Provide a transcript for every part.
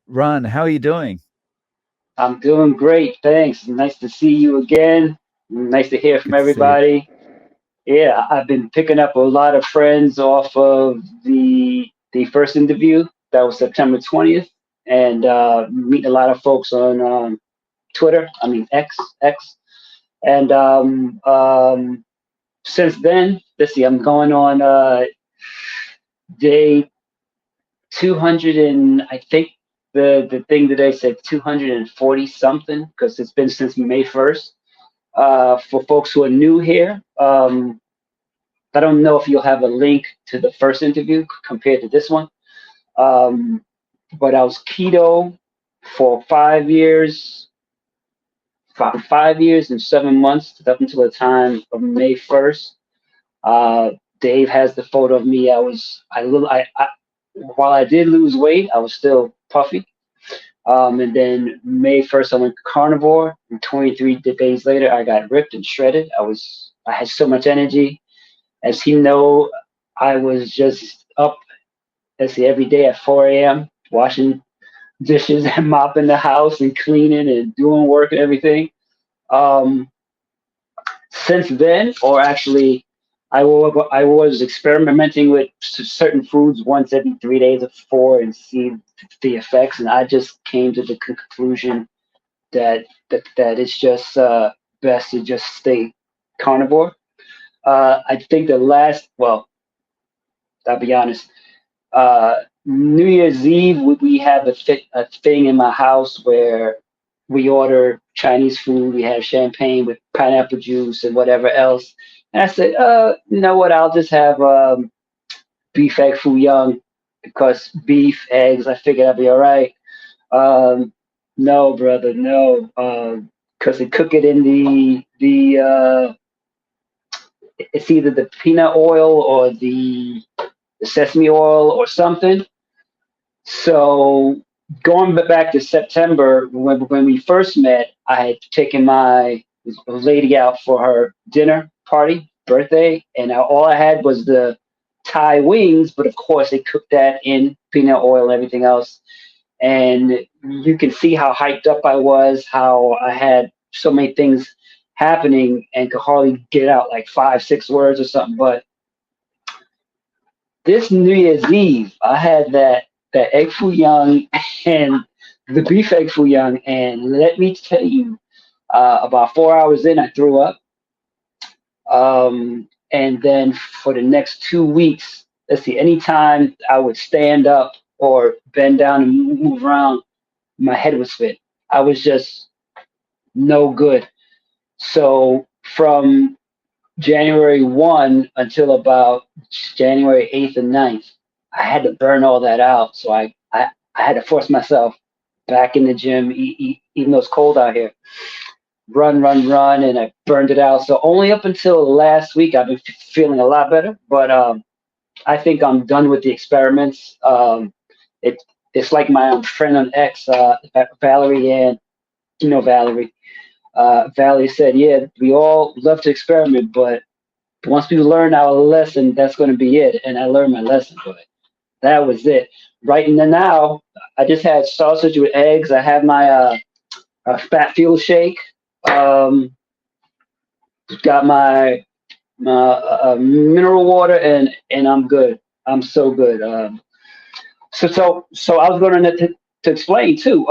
Rhan, how are you doing? I'm doing great, thanks. Nice to see you again. Nice to hear from Good to see you. everybody. Yeah, I've been picking up a lot of friends off of the first interview. That was September 20th, and meeting a lot of folks on Twitter. I mean X. And since then, let's see, I'm going on day 200, and I think the thing today said 240 something because it's been since May 1st. For folks who are new here, I don't know if you'll have a link to the first interview compared to this one. Um, but I was keto for 5 years, 5 years and 7 months up until the time of May 1st. Uh, Dave has the photo of me. While I did lose weight, I was still puffy. And then May 1st, I went carnivore. And 23 days later, I got ripped and shredded. I had so much energy. As he know, I was just up, let's see, every day at 4 a.m. washing dishes and mopping the house and cleaning and doing work and everything. Um, since then, or actually, I was experimenting with certain foods once every 3 days or four and see the effects, and I just came to the conclusion that it's just best to just stay carnivore. I think well, I'll be honest. New Year's Eve, we have a thing in my house where we order Chinese food. We have champagne with pineapple juice and whatever else. And I said, you know what? I'll just have beef egg foo young because beef, eggs, I figured I'd be all right. Um, no, brother, no. Because they cook it in it's either the peanut oil or the sesame oil or something. So going back to September, when we first met, I had taken my lady out for her dinner party, birthday, and all I had was the Thai wings, but of course they cooked that in peanut oil and everything else. And you can see how hyped up I was, how I had so many things happening and could hardly get out like five, 6 words or something. But this New Year's Eve, I had that egg foo young and the beef egg foo young, and let me tell you, about 4 hours in, I threw up. And then for the next 2 weeks, let's see, anytime I would stand up or bend down and move around, my head would spin. I was just no good. So from January 1 until about January 8th and 9th, I had to burn all that out. So I had to force myself back in the gym, even though it's cold out here. Run, and I burned it out. So only up until last week, I've been feeling a lot better. But I think I'm done with the experiments. It, it's like my friend on X, Valerie, and you know Valerie. Valerie said, "Yeah, we all love to experiment, but once we learn our lesson, that's going to be it." And I learned my lesson, but that was it. Right now, I just had sausage with eggs. I have my fat fuel shake. Um, got my mineral water, and I'm good. I'm so good. So I was going to explain too,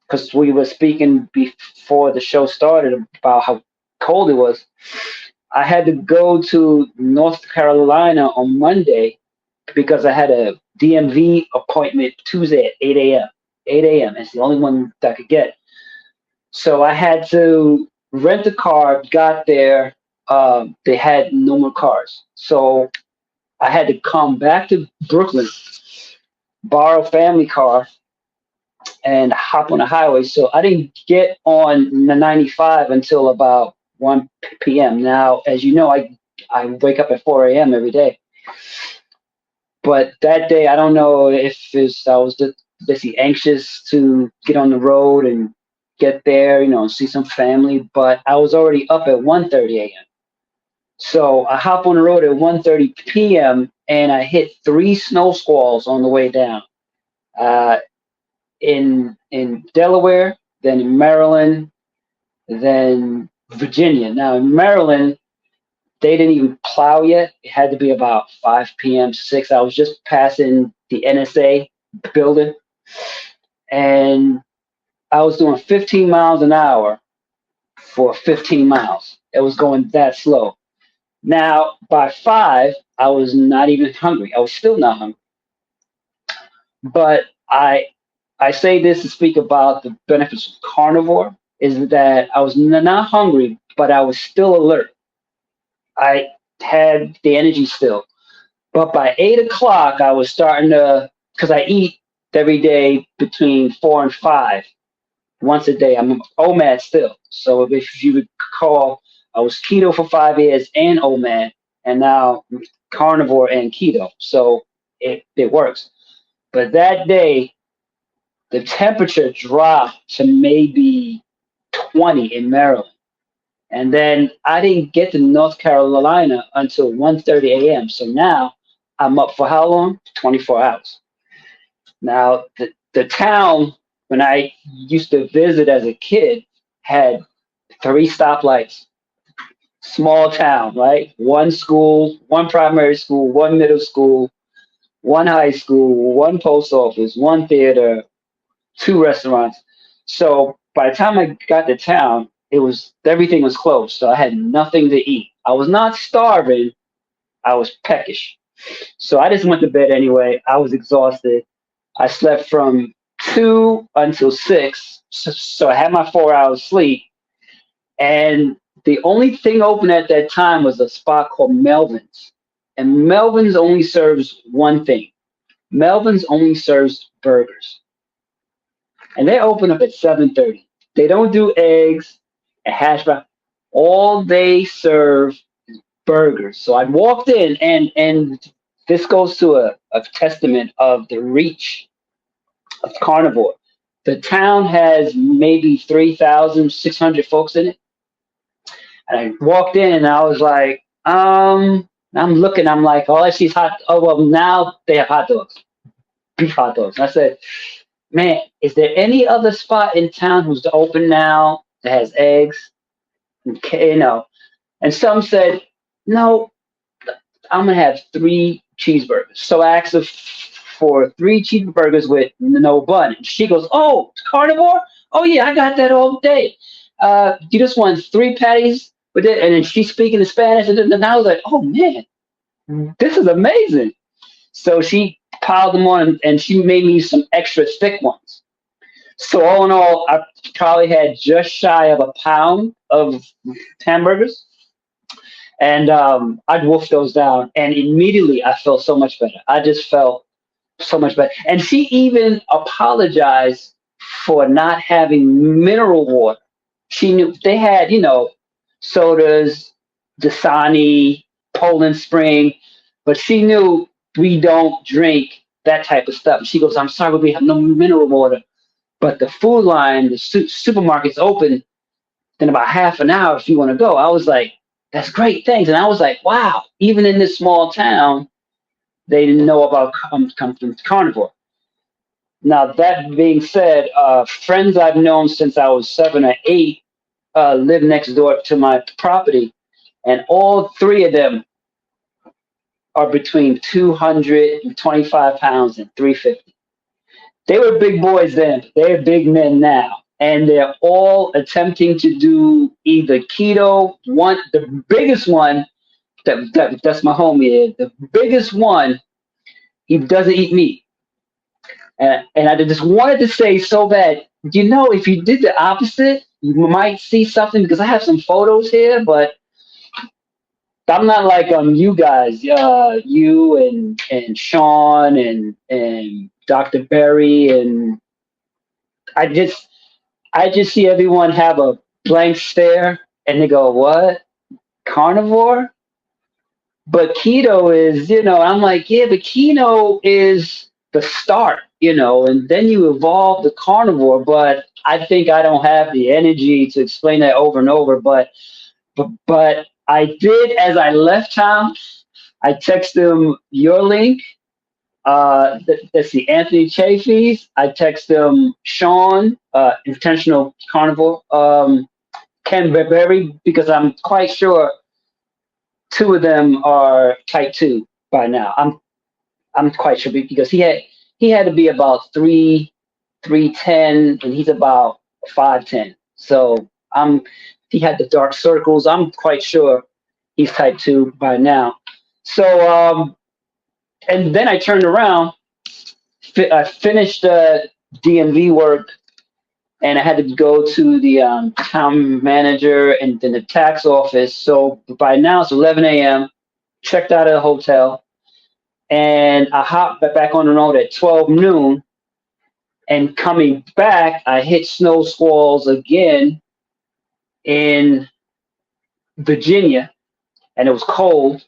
because we were speaking before the show started about how cold it was. I had to go to North Carolina on Monday because I had a DMV appointment Tuesday at 8 a.m. 8 a.m. It's the only one that I could get. So I had to rent a car, got there. They had no more cars. So I had to come back to Brooklyn, borrow a family car, and hop on the highway. So I didn't get on the 95 until about 1 p.m. Now, as you know, I wake up at 4 a.m. every day. But that day, I don't know if I was just basically anxious to get on the road and get there, see some family. But I was already up at 1:30 a.m. So I hop on the road at 1:30 p.m. and I hit three snow squalls on the way down. uh, in Delaware, then in Maryland, then Virginia. Now in Maryland, they didn't even plow yet. It had to be about 5 p.m. 6. I was just passing the NSA building, and I was doing 15 miles an hour for 15 miles. It was going that slow. Now by 5, I was not even hungry. I was still not hungry. But I say this to speak about the benefits of carnivore is that I was not hungry, but I was still alert. I had the energy still. But by 8 o'clock, I was starting to, because I eat every day between 4 and 5, once a day. I'm OMAD still. So if you recall, I was keto for 5 years and OMAD, and now carnivore and keto. So it works. But that day, the temperature dropped to maybe 20 in Maryland. And then I didn't get to North Carolina until 1:30 a.m. So now I'm up for how long? 24 hours. Now, the town, when I used to visit as a kid, had 3 stoplights. Small town, right? One school, one primary school, one middle school, one high school, one post office, one theater, 2 restaurants. So by the time I got to town, it was everything was closed. So I had nothing to eat. I was not starving. I was peckish. So I just went to bed anyway. I was exhausted. I slept from 2 until 6. So I had my 4 hours sleep. And the only thing open at that time was a spot called Melvin's. And Melvin's only serves one thing. Melvin's only serves burgers. And they open up at 7:30. They don't do eggs and hash brown. All they serve is burgers. So I walked in, and this goes to a testament of the reach of carnivore. The town has maybe 3,600 folks in it. And I walked in and I was like, I'm looking, I'm like, all I see is hot. Oh, well, now they have hot dogs, beef hot dogs. And I said, man, is there any other spot in town who's open now that has eggs? Okay, and some said, no, I'm gonna have 3 cheeseburgers. So I asked her for 3 cheeseburgers with no bun. And she goes, oh, carnivore? Oh yeah, I got that all day. You just want 3 patties with it, and then she's speaking in Spanish, and then I was like, oh man, this is amazing. So she piled them on, and she made me some extra thick ones. So all in all, I probably had just shy of a pound of hamburgers, and I'd wolf those down, and immediately I felt so much better. I just felt so much better. And she even apologized for not having mineral water. She knew they had, sodas, Dasani, Poland Spring, but she knew we don't drink that type of stuff. She goes, I'm sorry, but we have no mineral water. But the food line, the supermarket's open in about half an hour if you want to go. I was like, that's great, thanks. And I was like, wow, even in this small town, they didn't know about come from carnivore. Now, that being said, friends I've known since I was 7 or 8 live next door to my property, and all 3 of them are between 225 pounds and 350. They were big boys then. They're big men now. And they're all attempting to do either keto. The biggest one, that's my homie. The biggest one, he doesn't eat meat. And I just wanted to say so bad, if you did the opposite, you might see something because I have some photos here, but I'm not like you guys, you and Sean and Dr. Berry, and I just see everyone have a blank stare and they go, what? Carnivore? But keto is, I'm like, yeah, but keto is the start, and then you evolve the carnivore. But I think I don't have the energy to explain that over and over. But I did as I left town. I texted him your link, Let's see, Anthony Chafees. I text him Sean, intentional carnivore. Ken Berry, because I'm quite sure two of them are type two by now. I'm quite sure because he had to be about 310, and he's about 5'10". So he had the dark circles. I'm quite sure he's type two by now. So and then I turned around. I finished DMV work, and I had to go to the town manager and then the tax office. So by now it's 11 a.m. Checked out of the hotel, and I hopped back on the road at 12 noon. And coming back, I hit snow squalls again in Virginia, and it was cold,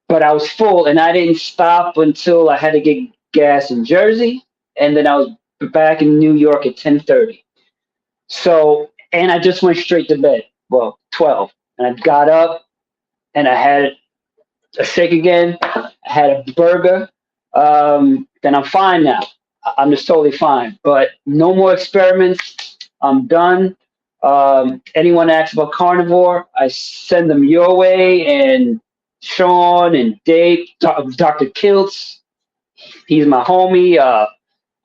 but I was full, and I didn't stop until I had to get gas in Jersey, and then I was back in New York at 10:30. So, and I just went straight to bed. Well, 12, and I got up and I had a shake again. I had a burger. Then I'm fine now. I'm just totally fine. But no more experiments. I'm done. Anyone asks about carnivore, I send them your way. And Sean and Dave, Dr. Kiltz, he's my homie.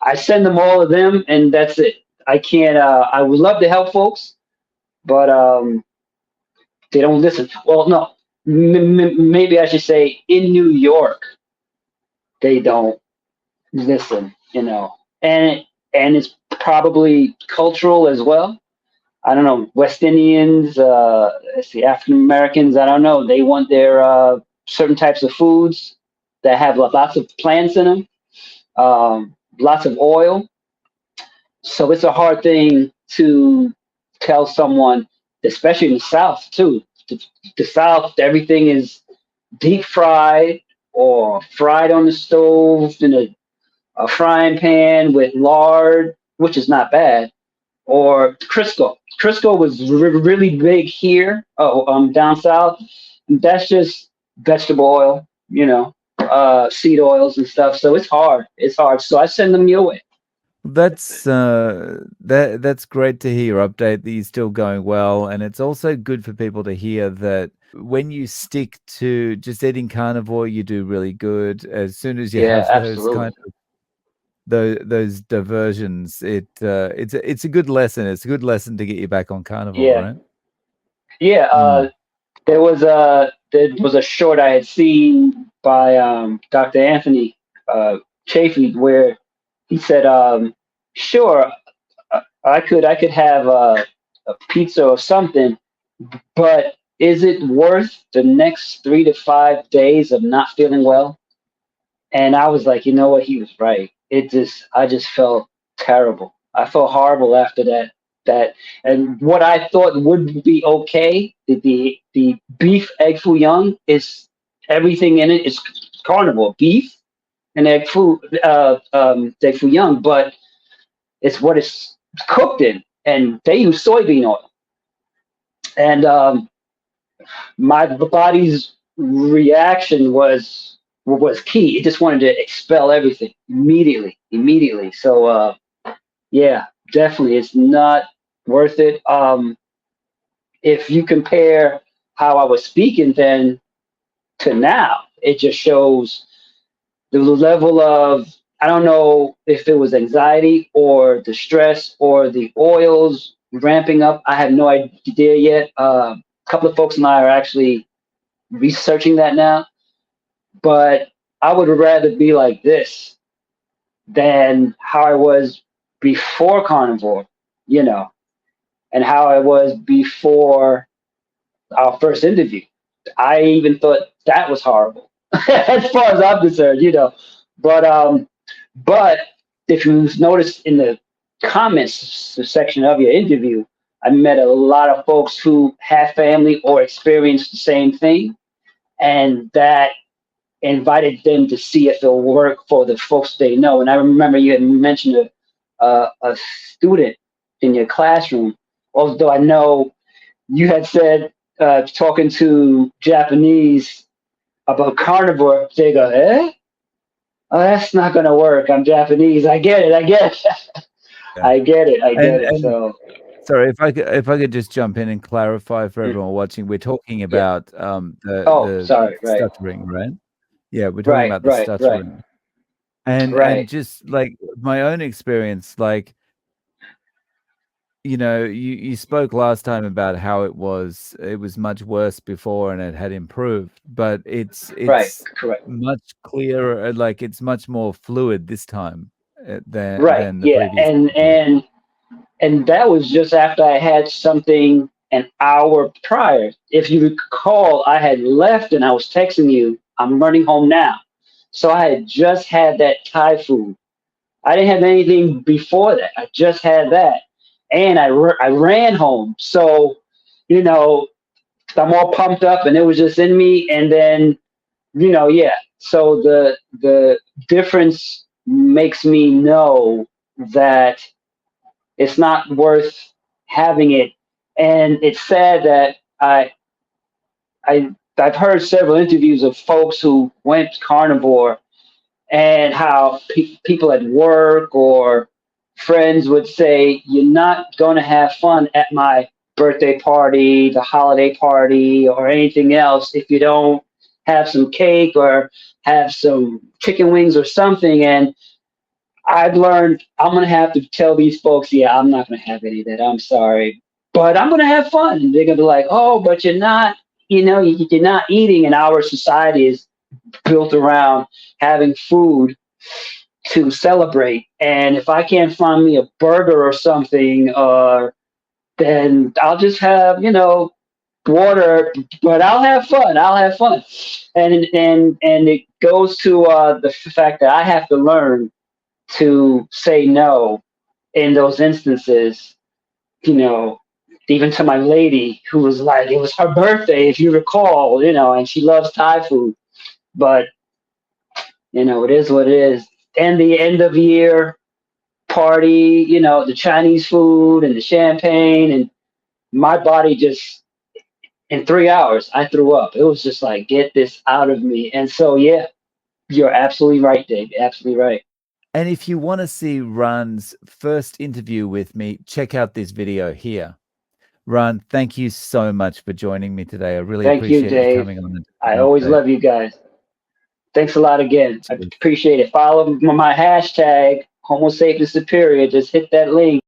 I send them all of them, and that's it. I can't. I would love to help folks, but they don't listen. Well, no, maybe I should say in New York they don't listen. And it's probably cultural as well. I don't know, West Indians, let's see, African Americans. I don't know. They want their certain types of foods that have lots of plants in them, lots of oil. So it's a hard thing to tell someone, especially in the South too. The South, everything is deep fried or fried on the stove in a frying pan with lard, which is not bad, or Crisco. Crisco was really big here, down south. That's just vegetable oil, seed oils and stuff. So it's hard. It's hard. So I send them your way. That's great to hear your update that you're still going well, and it's also good for people to hear that when you stick to just eating carnivore, you do really good. As soon as you Yeah, have those kind absolutely. of those diversions, it's a good lesson. It's a good lesson to get you back on carnivore, Yeah, right? yeah. Mm. There was a short I had seen by Dr. Anthony Chafee where he said, "Sure, I could have a pizza or something, but is it worth the next 3 to 5 days of not feeling well?" And I was like, you know what? He was right. I just felt terrible. I felt horrible after that, and what I thought would be okay, the beef egg foo young is everything in it is carnivore beef and egg foo young, but it's what it's cooked in, and they use soybean oil, and my body's reaction was key. It just wanted to expel everything immediately. So yeah, definitely, it's not worth it. If you compare how I was speaking then to now, it just shows the level of, I don't know if it was anxiety or the stress or the oils ramping up. I have no idea yet. A couple of folks and I are actually researching that now, but I would rather be like this than how I was before carnivore, you know, and how I was before our first interview. I even thought that was horrible, as far as I'm concerned. But but if you notice in the comments section of your interview, I met a lot of folks who have family or experienced the same thing, and that invited them to see if it'll work for the folks they know. And I remember you had mentioned a student in your classroom, although I know you had said talking to Japanese about carnivore, they go, eh? oh, that's not gonna work. I'm Japanese. I get it. I get it. Yeah. I get it. I get it. And So sorry, if I could just jump in and clarify for mm, everyone watching, we're talking yeah. about, Oh, the sorry. Right. stuttering, right? Yeah, we're talking Right. about the Right. Right. stuttering. Right. And just, like, my own experience, like, you spoke last time about how it was much worse before and it had improved, but Right. it's Correct. much clearer, like, it's much more fluid this time, Right. than the Yeah. previous time. And that was just after I had something an hour prior. If you recall, I had left and I was texting you, I'm running home now. So I had just had that Thai food. I didn't have anything before that. I just had that. And I ran home. So, you know, I'm all pumped up and it was just in me. And then, yeah. So the difference makes me know that it's not worth having it. And it's sad that I've heard several interviews of folks who went carnivore and how people at work or friends would say, "You're not going to have fun at my birthday party, the holiday party, or anything else if you don't have some cake or have some chicken wings or something." And I've learned I'm gonna have to tell these folks, yeah, I'm not gonna have any of that. I'm sorry, but I'm gonna have fun. And they're gonna be like, oh, but you're not. You're not eating. And our society is built around having food to celebrate. And if I can't find me a burger or something, then I'll just have water. But I'll have fun. I'll have fun. And it goes to the fact that I have to learn to say no in those instances, you know, even to my lady who was like, it was her birthday, if you recall, and she loves Thai food, but, it is what it is. And the end of year party, the Chinese food and the champagne, and my body just, in 3 hours, I threw up. It was just like, get this out of me. And so, yeah, you're absolutely right, Dave. Absolutely right. And if you wanna see Rhan's first interview with me, check out this video here. Rhan, thank you so much for joining me today. I really Thank you, appreciate you Dave. coming on and I doing an always update. love you guys. Thanks a lot again. I Cheers. appreciate it. Follow my hashtag, Homo sapien superior. Just hit that link